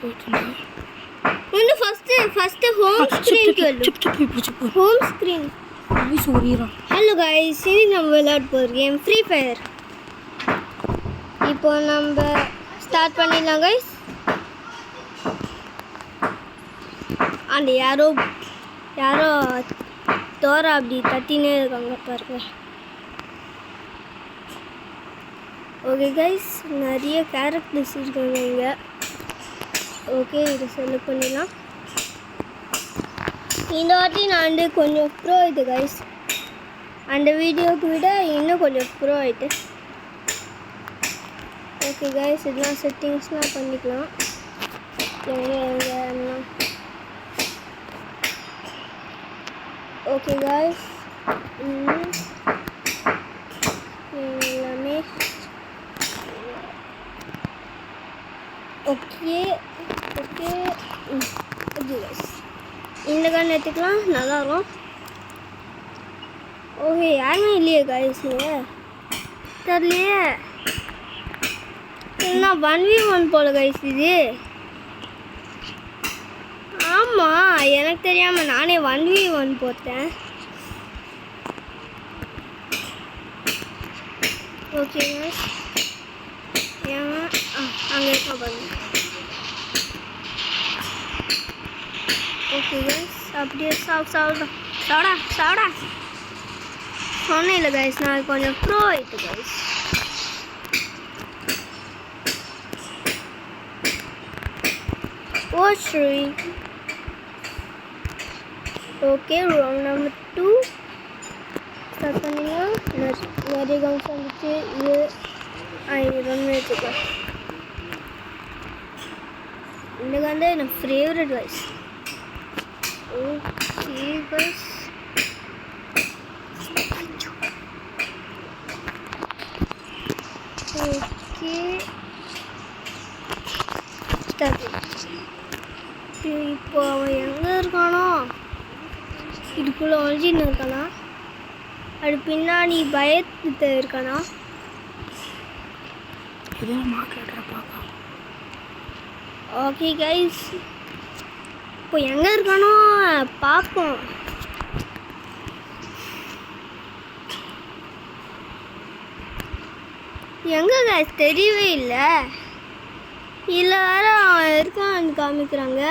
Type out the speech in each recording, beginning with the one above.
ముందు first home స్క్రీన్కి వెళ్ళు. Home screen. Hello guys, இன்னைக்கு நம்ம விளையாட போகிற கேம் ஃப்ரீ ஃபயர். இப்போ நம்ம ஸ்டார்ட் பண்ணிடலாம் கைஸ். அந்த யாரோ தோரா அப்படி தட்டினே இருக்காங்க பாருங்க. ஓகே கைஸ், நிறைய கேரக்டர்ஸ் இருக்காங்க இங்கே. ஓகே, இதை செலக்ட் பண்ணிடலாம். இந்த வாட்டி நான் கொஞ்சம் ப்ரோ ஆகிட்டு கைஸ். அந்த வீடியோக்கு விட இன்னும் கொஞ்சம் ப்ரோ ஆகிட்டு. ஓகே கைஸ், இதெல்லாம் செட்டிங்ஸ்லாம் பண்ணிக்கலாம். எங்கே ஓகே கைஸ், எல்லாமே ஓகே ஓகே ஓகே கைஸ், இந்த கன் எடுத்துக்கலாம், நல்லாயிருக்கும். ஓகே, யாருமே இல்லையே கைஸ், தெரியலையே. நான் 1v1 போல கைஸ் இது. ஆமாம், எனக்கு தெரியாமல் நானே 1v1 போட்டேன். ஓகே கைஸ், ஏன் அங்கே இருக்க பாருங்க. ஓகே கைஸ், அப்படியே சாப்பிடா சொன்னேன் இல்லை கைஸ், நான் கொஞ்சம் ப்ரோ ஆகிட்டு கைஸ். ஓ ஸ்ரீ. ஓகே, ரவுண்ட் நம்பர் 2 ஸ்டார்ட் பண்ணிங்கன்னா நிறைய கவுன்ஸ் வந்துச்சு. இது ரன் வச்சுக்கோ. இந்த கன் தான் எனக்கு favourite guys. Okay guys, okay இப்போ அவன் எங்கே இருக்கானோ, இதுக்குள்ளே ஒழிஞ்சின்னு இருக்கானா, அது பின்னாடி பயத்து இருக்கானா. ஓகே கைஸ், இப்போ எங்கே இருக்கானோ பார்ப்போம். எங்கே கைஸ் தெரியவே இல்லை. இதில் வேறு அவன் இருக்கான்னு காமிக்கிறாங்க,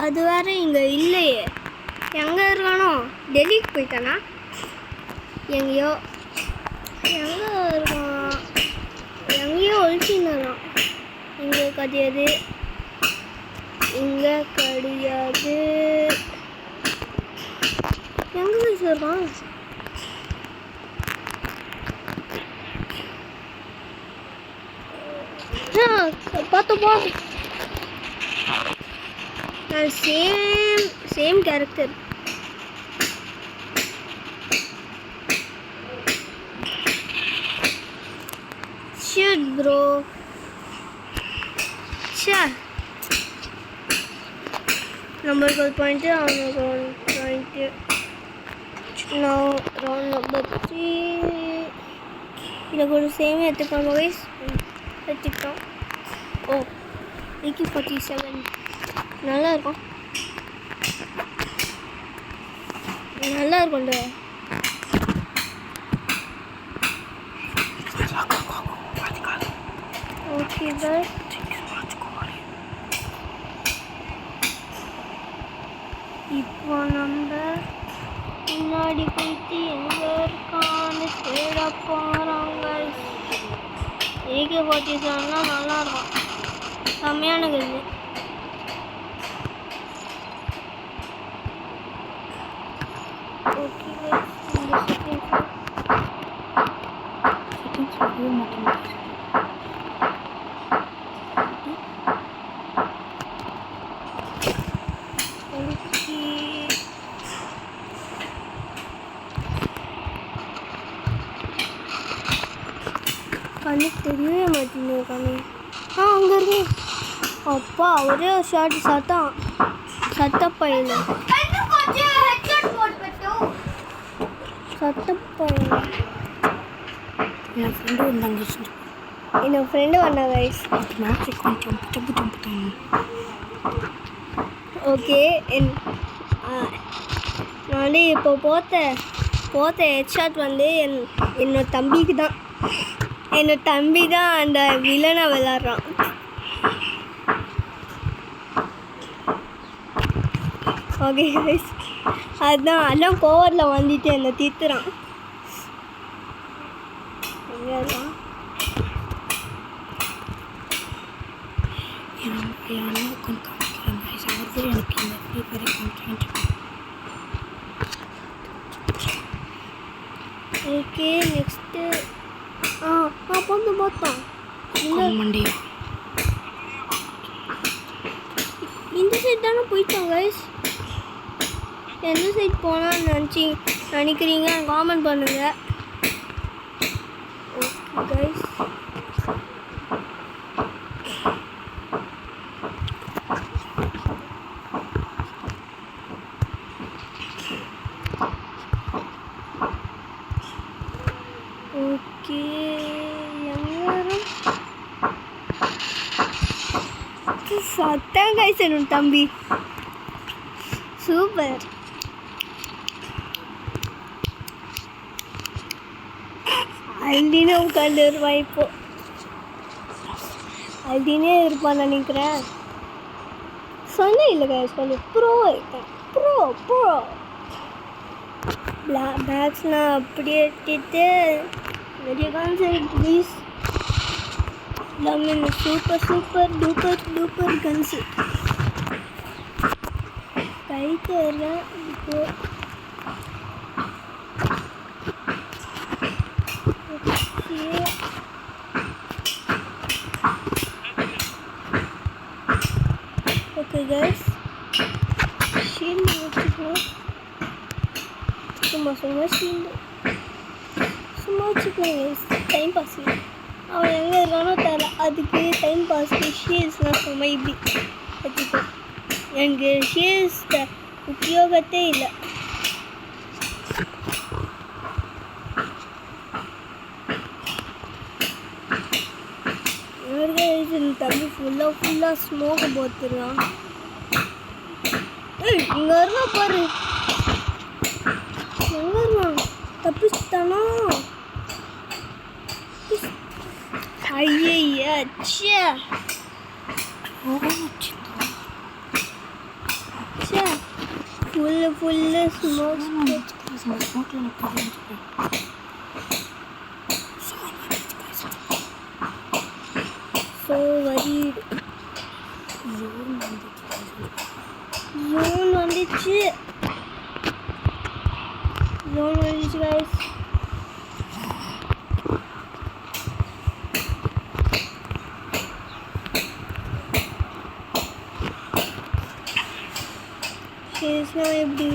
அது வேறு இங்கே இல்லையே. எங்கே இருக்கானோ, டெல்லிக்கு போயிட்டானா, எங்கேயோ இருக்கான், எங்கேயோ ஒழிச்சின்னான். இங்கே கிடையாது, இங்கே கிடையாது. எங்கே இருக்கான்? பார்த்து சேம் கேரக்டர். ஷிட் ப்ரோ, நம்மளுக்கு ஒரு பாயிண்ட்டு, அவனுக்கு ஒரு பாயிண்ட்டு. நான் ரவுண்ட் நம்பர் 3 இதில் ஒரு சேமே எடுத்துக்கோங்க கைஸ். எடுத்துக்கிட்டோம். ஓ, AK-47 நல்லா இருக்கும்டா. ஓகே பாய், இப்போ நம்ம முன்னாடி போயிட்டு எங்கே இருக்கான்னு தேட போகிறாங்க. AK-47 நல்லா இருக்கும், செம்மையான கல்லு. ஓகே இந்த செட்டிங்ஸ் வரவே மாட்டேங்குது. கண்ணு தெரியவே மாட்டேங்குது கண்ணு. அங்கே இருக்கு. அப்பா, ஒரே ஒரு ஷார்ட் சத்தப்பையில் என் ஃப்ரெண்டு வந்தாங்க. என்னோட ஃப்ரெண்டு வந்தா கைஸ். ஓகே நான் வந்து இப்போ போத்த ஹெட்ஷாட் வந்து என்னோட தம்பிக்கு தான். என்னோட தம்பி தான் அந்த வில்லனை விளாட்றான். ஓகே கைஸ், அதான் கோவரில் வந்துட்டு என்னை தீர்த்துறான். எங்கேதான் ஓகே நெக்ஸ்ட்டு பார்த்தோம் இந்த சைட் தானே போயிட்டோம் கைஸ். எந்த சைட் போனான்னு நினைக்கிறீங்க காமெண்ட் பண்ணுங்க. ஓகே கைஸ், ஓகே எங்கரும் சத்தம் கைஸ். என்னோட தம்பி சூப்பர். அல்டினே உட்காந்து வருவான். இப்போ அல்டினே இருப்பான்னு நினைக்கிறேன். சொன்ன இல்லை கைஸ், கொஞ்சம் ப்ரோ இருக்கேன். ப்ரோ பேக்ஸ்லாம் அப்படியே எடுத்துட்டு நிறைய கான்செப்ட் ப்ளீஸ். எல்லாமே சூப்பர் டூப்பர் கன்ஸு கை தெரியல. இப்போ ஓகே கைஸ், ஷீல்டு வச்சுக்கணும். சும்மா ஷீல்டு சும்மா வச்சுக்கணும் கைஸ், டைம் பாஸ். அவன் எங்கே இருக்கானோ தெரியல, அதுக்கு டைம் பாஸ்க்கு ஷீல்ட்ஸ்லாம் சும்மா இப்படி வச்சுக்கோ. எனக்கு ஷீல்ட்ஸ் உபயோகத்தே இல்லை. தம்பி ஃபுல்லாக ஸ்மோக்கை போத்துருக்கான். இங்கே வரலாம் பாரு, எங்கே வருவான்? தப்பிச்சுட்டானா? ஐயா full smoke. So worried. Zone வந்துச்சு guys. ஷேஸ்னா எப்படி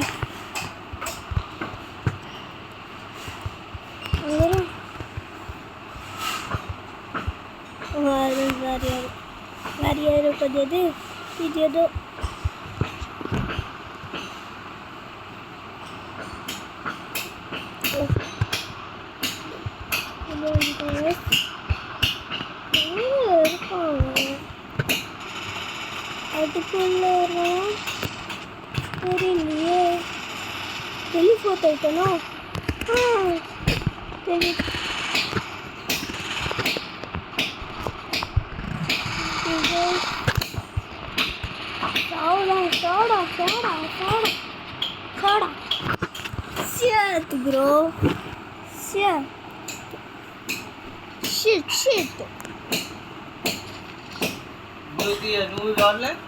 வேறு யாரும் கொஞ்சது இது ஏதோ இருப்பாங்க. அதுக்குள்ள தெரியலையே. டெலிஃபோர்ட் ஆயிட்டனோ? சரி soda. Shit, bro. Shit. Movie online?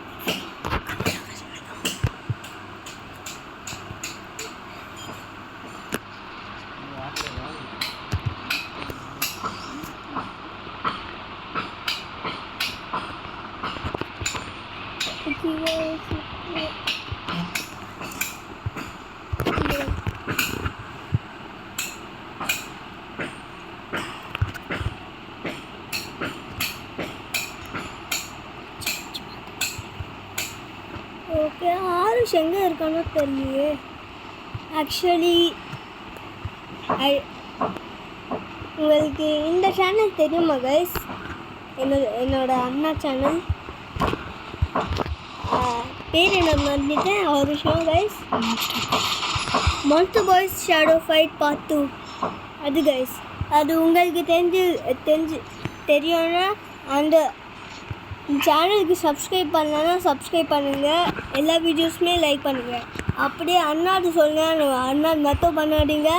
Okay, Aarush எங்கே இருக்கானோ தெரியலையே. ஆக்சுவலி உங்களுக்கு இந்த சேனல் தெரியுமா கைஸ்? என்னோட அண்ணா சேனல் பேர் என்ன மறந்துட்டேன் ஒரு விஷயம் guys. Monster boys shadow fight part 2 அது கைஸ். அது உங்களுக்கு தெரியும்னா அந்த சேனலுக்கு சப்ஸ்கிரைப் பண்ணலன்னா சப்ஸ்கிரைப் பண்ணுங்கள். எல்லா வீடியோஸுமே லைக் பண்ணுங்கள். அப்படியே அண்ணாது சொல்லுங்கள், அண்ணாது மட்டும் பண்ணாதீங்க.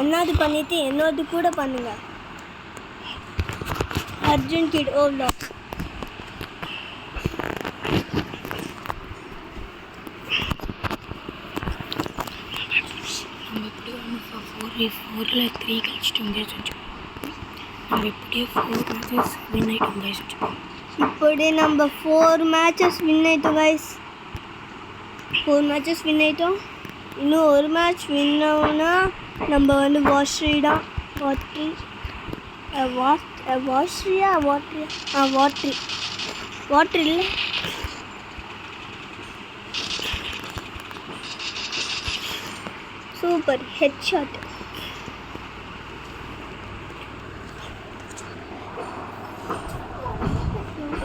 அண்ணாது பண்ணிவிட்டு என்னோடது கூட பண்ணுங்கள். அர்ஜுன் கிட் ஓல்டா நம்ம எப்படி 4ல் 3 கழிச்சிட்டோம் கைஸ். நம்ம எப்படியே 4 மேட்சஸ் வின் ஆகிட்டோம் கைஸ். இப்படி நம்ம 4 மேட்சஸ் வின் ஆகிட்டோம் கைஸ். 4 மேட்சஸ் வின் ஆகிட்டோம். இன்னும் ஒரு மேட்ச் வின் ஆகுனா நம்ம வந்து வாட்ரி இல்லை super head shot.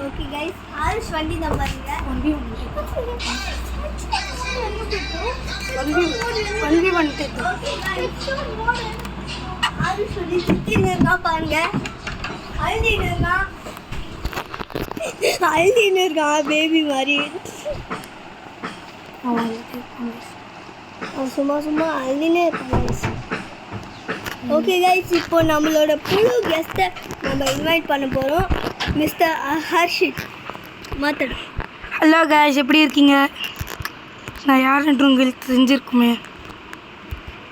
Okay guys, ஆல்ஸ் வண்டி தான் பாருங்க. 1v1 ஆல்ஸ் சொல்லி சுத்தின்னு இருக்கா பாருங்க. அழுதின்னு இருக்கான் பேபி மாதிரி. சும்மா அழுதினே இருக்கான். ஓகே கைஸ், இப்போ நம்மளோட புது கெஸ்ட்டை நம்ம இன்வைட் பண்ண போகிறோம். மிஸ்டர் ஹர்ஷித் மாத்தடு. ஹலோ கைஸ், எப்படி இருக்கீங்க? நான் யாருன்ற உங்களுக்கு தெரிஞ்சிருக்குமே.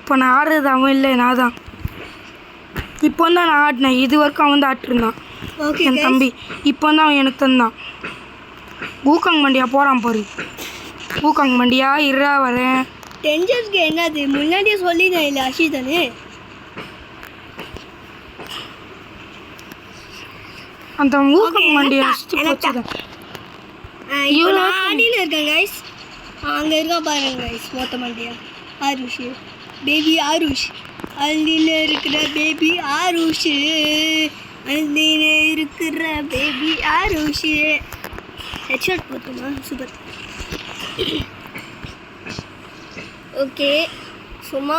இப்போ நான் ஆடுறது அவன் இல்லை, நான் தான். இப்போ தான் நான் ஆடினேன். இது வரைக்கும் அவன் வந்து ஆட்டிருந்தான் ஓகே என் தம்பி. இப்போ தான் அவன் எனக்கு தந்தான். ஊக்காங் மண்டியா போகிறான் பாரு. ஊக்காங் மண்டியா இருறா வரேன். டென்ஜர்ஸ்க்கு என்னது முன்னாடியே சொல்லிதான் இல்லை அஷிதானே. அந்த ஊக்காங் மண்டியா ஆடின்னு இருக்கேன் கைஸ். அங்கே இருக்கா பாருங்க கைஸ், மொத்த மண்டியா ஆருஷ் பேபி ஆருஷ். அள்ளியில் இருக்கிற பேபி ஆருஷ், அள்ளியில் இருக்கிற பேபி ஆருஷ். ஹெட்ஷாட் போட்டுமா சூப்பர். ஓகே, சும்மா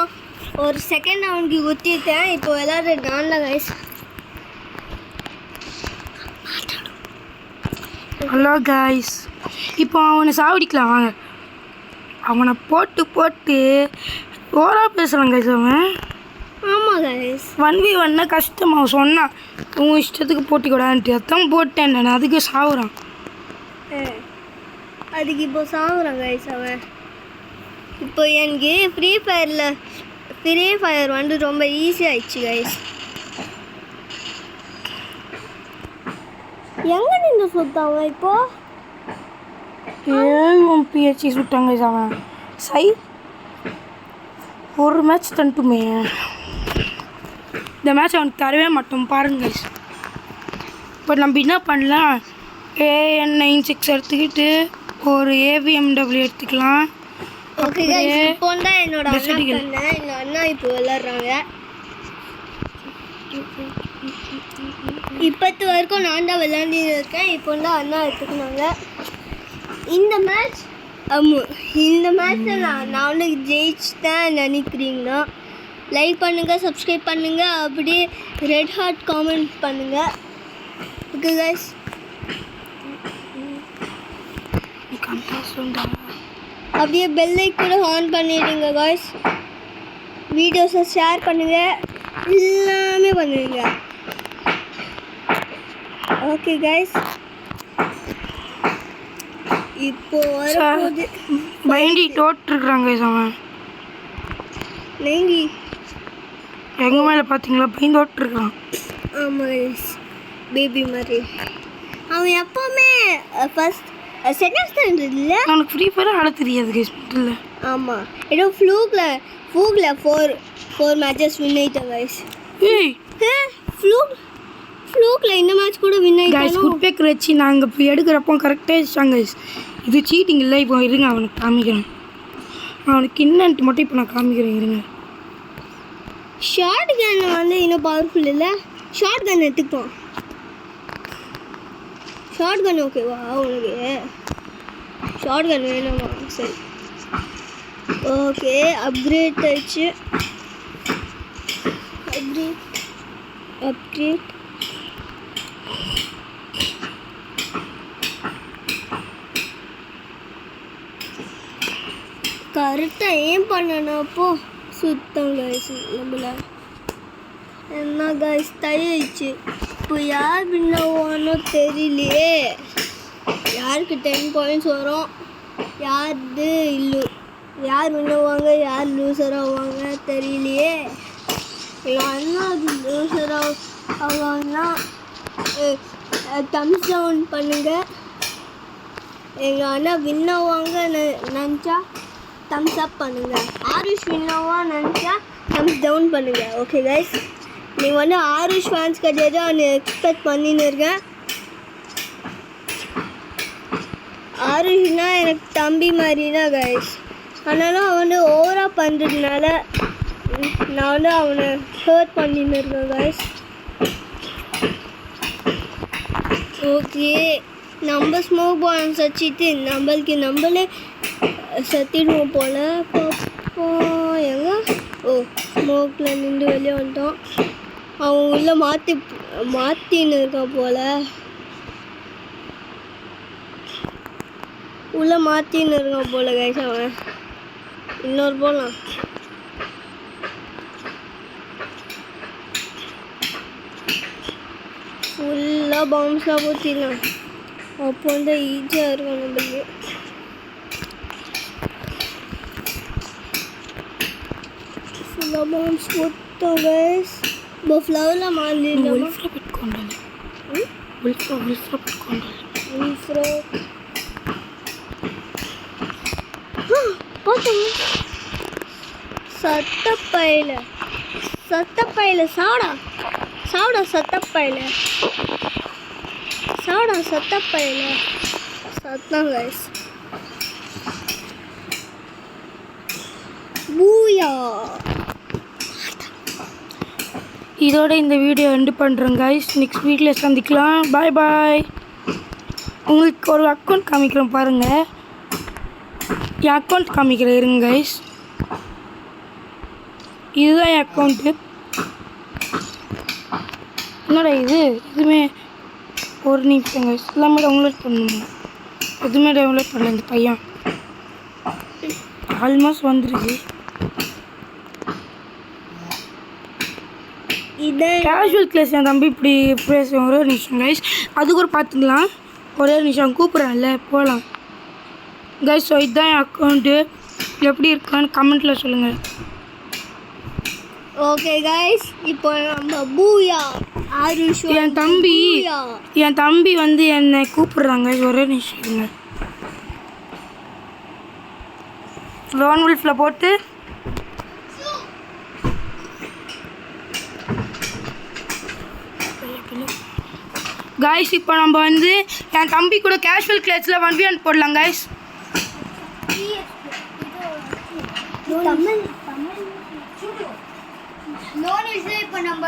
ஒரு செகண்ட் அவனுக்கு குத்திட்டேன். இப்போ எல்லோரும் டான்ல கைஸ். ஹலோ கைஸ், இப்போ அவனை சாவடிக்கலாம் வாங்க. அவனை போட்டு ஓரா பேசுகிறான் கைஸ் அவன். ஆமாம் கைஸ், 1v1 கஷ்டம். அவன் சொன்னான் உன் இஷ்டத்துக்கு போட்டி கூடாதுன்ட்டு. அதான் போட்டேன் நான். அதுக்கு சாவுறான். அதுக்கு இப்போ சாகுறான் கைஸ் அவன். இப்போ எனக்கு ஃப்ரீ ஃபயர் வந்து ரொம்ப ஈஸி ஆயிடுச்சு கைஸ். எங்கே நின்று சுத்தாங்க இப்போ? 7 பிஹெச்சி சுட்டாங்க கைஸ் அவன். ஒரு மேட்ச் தந்துட்டுமே. இந்த மேட்ச் அவனுக்கு தரவே மாட்டோம் பாருங்க கைஸ். இப்போ நம்ம என்ன பண்ணலாம், AN96 எடுத்துக்கிட்டு ஒரு AVMW எடுத்துக்கலாம். ஓகே கைஸ், இப்போ தான் என்னோட அண்ணா இப்போ விளாட்றாங்க. இப்போத்து வரைக்கும் நான் தான் விளாண்டு இருக்கேன். இப்போ தான் அண்ணா எடுத்துக்கினாங்க. இந்த மேட்ச்சில் நான் வந்து ஜெயிச்சுட்டேன் நினைக்கிறீங்கன்னா லைக் பண்ணுங்கள், சப்ஸ்கிரைப் பண்ணுங்கள், அப்படியே ரெட் ஹார்ட் காமெண்ட் பண்ணுங்கள். ஓகே கைஸ், அப்படியே பெல் ஐக்கனை ஆன் பண்ணிடுங்க கைஸ். வீடியோஸை ஷேர் பண்ணுங்கள், எல்லாமே பண்ணுவீங்க. ஓகே கைஸ், இப்போ வரப்போகுது. பயண்டி தோற்றுருக்குறாங்க கைஸ் அவன். நெங்கி எங்கள் மேலே பார்த்தீங்களா பயந்தோட்டுருக்கான். ஆமாம் கைஸ், பேபி மாதிரி. அவன் எப்போவுமே செகண்ட் ஸ்டாண்டர்ட் இல்லை. அவனுக்கு ஃப்ரீ ஃபயர் ஆட தெரியாது கைஸ் இல்லை. ஆமாம், ஏதோ ஃப்ளூக்கில் 4 மேட்சஸ் வின் ஆகிட்டேன் கைஸ். ஏய் ஃப்ளூக்கில் இந்த மேட்ச் கூட வின் கைஸ் ஆகிட்டேன். குட் பேக் வச்சு நாங்கள் இப்போ எடுக்கிறப்போ கரெக்டாக வச்சாங்க கைஸ். இது சீட்டிங் இல்லை. இப்போ இருங்க அவனுக்கு காமிக்கிறேன். அவனுக்கு என்னன்ட்டு மட்டும் இப்போ நான் காமிக்கிறேன் இருங்க. ஷார்ட் கன் வந்து இன்னும் பவர்ஃபுல் இல்லை. ஷார்ட் கன் எடுத்துப்போம். ஷார்ட் கன் ஓகேவா உனக்கு? ஷார்ட் கன் வேணுமா? சரி ஓகே. அப்கிரேட் ஆயிடுச்சு. அப்கிரேட் கரெக்டாக ஏன் பண்ணனப்போ சுத்தம் கைஸ். நம்மள என்ன கைஸ் தயிடுச்சு. இப்போ யார் வின்னவானோ தெரியலையே. யாருக்கு 10 பாயிண்ட்ஸ் வரும், யாரு இல்லை, யார் வின்னவாங்க யார் லூசர் ஆவாங்க தெரியலையே. எங்கள் அண்ணா அது லூசர் ஆவாங்கன்னா தம்ஸ் டவுன் பண்ணுங்கள். எங்கள் அண்ணா வின் ஆவாங்க நினச்சா தம்ஸ் அப் பண்ணுங்கள். ஆருஷ் வின் ஆவா நினச்சா தம்ஸ் டவுன் பண்ணுங்கள். ஓகே கைஸ், நீங்கள் வந்து ஆருஷ் ஃபேன்ஸ் கிடையாது நான் எக்ஸ்பெக்ட் பண்ணின்னு இருக்கேன். ஆருஷ்னா எனக்கு தம்பி மாதிரி தான் கைஸ். ஆனாலும் அவன் வந்து ஓவராக பண்ணுறதுனால நான் வந்து அவனை ஹர்ட் பண்ணின்னு இருக்கேன் கைஸ். ஓகே, நம்ம ஸ்மோக் பாம்ஸ் வச்சுட்டு நம்மளே சத்திடுவோம் போல். பார்ப்போம் எங்க. ஓ, ஸ்மோக்கில் நின்று வெளியே வந்துட்டோம். அவன் உள்ள மாற்றின்னு இருக்கான் போல். உள்ள மாற்றின்னு இருக்கான் போல் கைஸ். அவன் இன்னொரு போகலாம். ஃபுல்லாக பாம்ஸ்லாம் போட்டிடலாம். அப்போ வந்து ஈஸியாக இருக்கும் நம்மளுக்கு. ஃபுல்லாக பாம்ஸ் போட்டோம் கைஸ். இப்போ ஃப்ளவரில் மாறிடலாமா? சத்தப்பையில சாடா சத்தப்பையில சத்தம் கைஸ். பூயா. இதோட இந்த வீடியோ எண்டு பண்ணுறேன் கைஸ். நெக்ஸ்ட் வீடியோவில் சந்திக்கலாம். பாய் பாய். உங்களுக்கு ஒரு அக்கௌண்ட் காமிக்கிறோம் பாருங்கள். என் அக்கௌண்ட் காமிக்கிறேன் இருங்க கைஸ். இதுதான் என் அக்கௌண்ட்டு. என்னடா இதுவுமே ஒரு நிமிஷம் கைஸ். எல்லாமே டவுன்லோட் பண்ணணுமா? எதுவுமே டவுன்லோட் பண்ணல இந்த பையன். ஆல்மோஸ்ட் வந்துருக்கு. கேஷுவல் கிளாஸ் என் தம்பி இப்படி பேசுவோம். ஒரே ஒரு நிமிஷம் கைஸ், அது கூட பார்த்துக்கலாம். ஒரே ஒரு நிமிஷம் கூப்பிட்றேன்ல, போகலாம் கைஸ். ஸோ இதுதான் என் அக்கௌண்ட்டு. எப்படி இருக்கான்னு கமெண்ட்டில் சொல்லுங்கள். ஓகே கைஸ், இப்போ நம்ம பூயா ஆருஷ் என் தம்பி வந்து என்னை கூப்பிட்றாங்க. ஒரே நிமிஷம் இருங்க. லோன் வுல்ஃபில் போட்டு கைஸ் இப்போ நம்ம வந்து என் தம்பி கூட கேஷுவல் கிளாஸில் 1v1 போடலாம் கைஸ். இப்போ நம்ம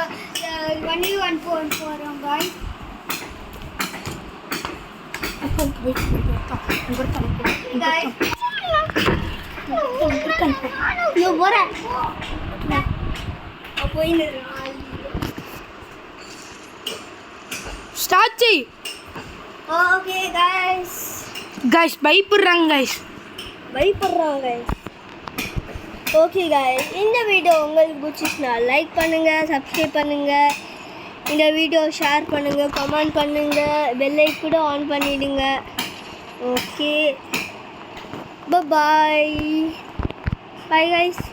1v1 போகிறோம் கைஸ். ஸ்டார்ட் செய். ஓகே கைஸ் பயப்படுறாங்க கைஸ். ஓகே கைஸ், இந்த வீடியோ உங்களுக்கு பிடிச்சிச்சுன்னா லைக் பண்ணுங்கள், சப்ஸ்கிரைப் பண்ணுங்கள், இந்த வீடியோ ஷேர் பண்ணுங்கள், கமெண்ட் பண்ணுங்கள், பெல் ஐக்கன் கூட ஆன் பண்ணிவிடுங்க. Okay, bye guys.